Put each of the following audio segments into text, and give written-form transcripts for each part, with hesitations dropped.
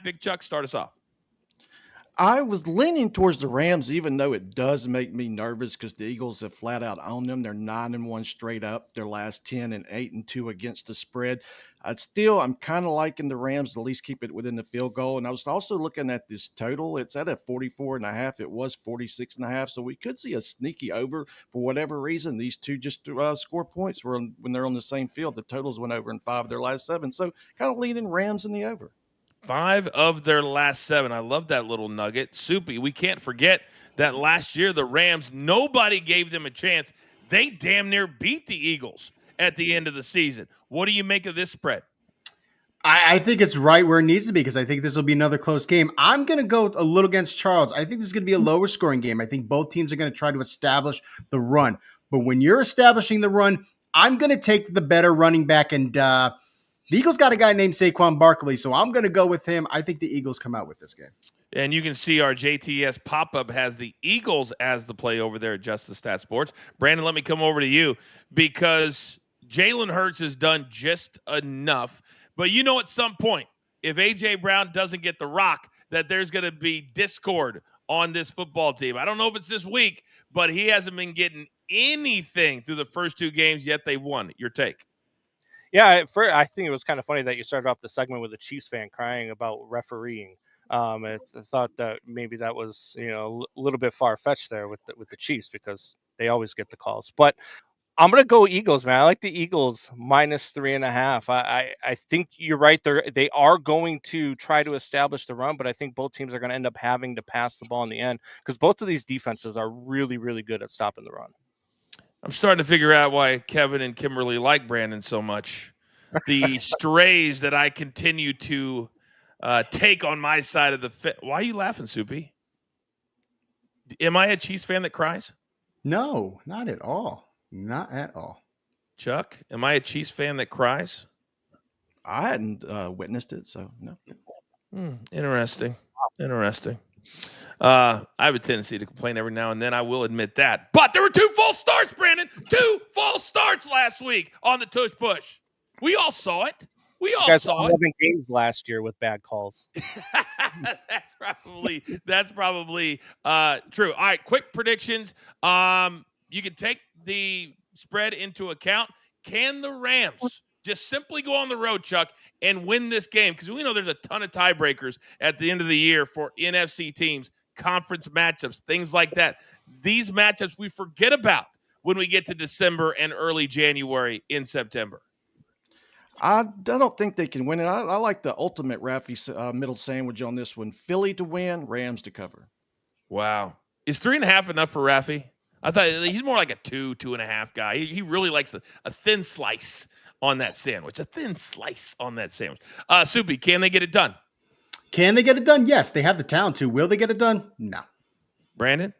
Big Chuck, start us off. I was leaning towards the Rams, even though it does make me nervous because the Eagles have flat out owned them. They're 9-1 straight up. Their last 10 and 8-2 against the spread. I'm kind of liking the Rams to at least keep it within the field goal. And I was also looking at this total. It's at a 44.5. It was 46.5. So we could see a sneaky over for whatever reason. These two just score points when they're on the same field. The totals went over in 5 of their last 7. So kind of leaning Rams in the over. 5 of their last 7. I love that little nugget. Soupy, we can't forget that last year the Rams, nobody gave them a chance. They damn near beat the Eagles at the end of the season. What do you make of this spread? I think it's right where it needs to be because I think this will be another close game. I'm going to go a little against Charles. I think this is going to be a lower scoring game. I think both teams are going to try to establish the run. But when you're establishing the run, I'm going to take the better running back. And the Eagles got a guy named Saquon Barkley, so I'm going to go with him. I think the Eagles come out with this game. And you can see our JTS pop-up has the Eagles as the play over there at Justice Stat Sports. Brandon, let me come over to you because Jalen Hurts has done just enough. But you know at some point, if A.J. Brown doesn't get the rock, that there's going to be discord on this football team. I don't know if it's this week, but he hasn't been getting anything through the first 2 games, yet they've won. Your take? Yeah, I think it was kind of funny that you started off the segment with a Chiefs fan crying about refereeing. I thought that maybe that was a little bit far-fetched there with the Chiefs because they always get the calls. But I'm going to go Eagles, man. I like the Eagles -3.5. I think you're right. They are going to try to establish the run, but I think both teams are going to end up having to pass the ball in the end because both of these defenses are really, really good at stopping the run. I'm starting to figure out why Kevin and Kimberly like Brandon so much. The strays that I continue to take on my side of the fit. Why are you laughing, Soupy? Am I a Chiefs fan that cries? No, not at all. Not at all. Chuck, am I a Chiefs fan that cries? I hadn't witnessed it, so no. Interesting. I have a tendency to complain every now and then. I will admit that. But there were 2 false starts, Brandon. 2 false starts last week on the tush push. We all saw it. We all saw 11 games last year with bad calls. That's probably true. All right, quick predictions. You can take the spread into account. Can the Rams just simply go on the road, Chuck, and win this game? Because we know there's a ton of tiebreakers at the end of the year for NFC teams, conference matchups, things like that. These matchups we forget about when we get to December and early January in September. I don't think they can win it. I like the ultimate Raffy middle sandwich on this one. Philly to win, Rams to cover. Wow. Is 3.5 enough for Raffy? I thought he's more like a 2.5 guy. He really likes a thin slice on that sandwich. A thin slice on that sandwich. Soupy, can they get it done? Can they get it done? Yes, they have the talent to. Will they get it done? No. Brandon?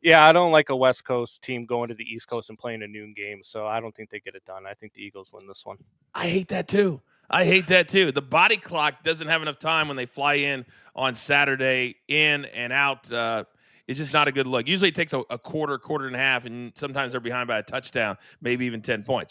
Yeah, I don't like a West Coast team going to the East Coast and playing a noon game, so I don't think they get it done. I think the Eagles win this one. I hate that too. The body clock doesn't have enough time when they fly in on Saturday, in and out. It's just not a good look. Usually it takes a quarter and a half, and sometimes they're behind by a touchdown, maybe even 10 points.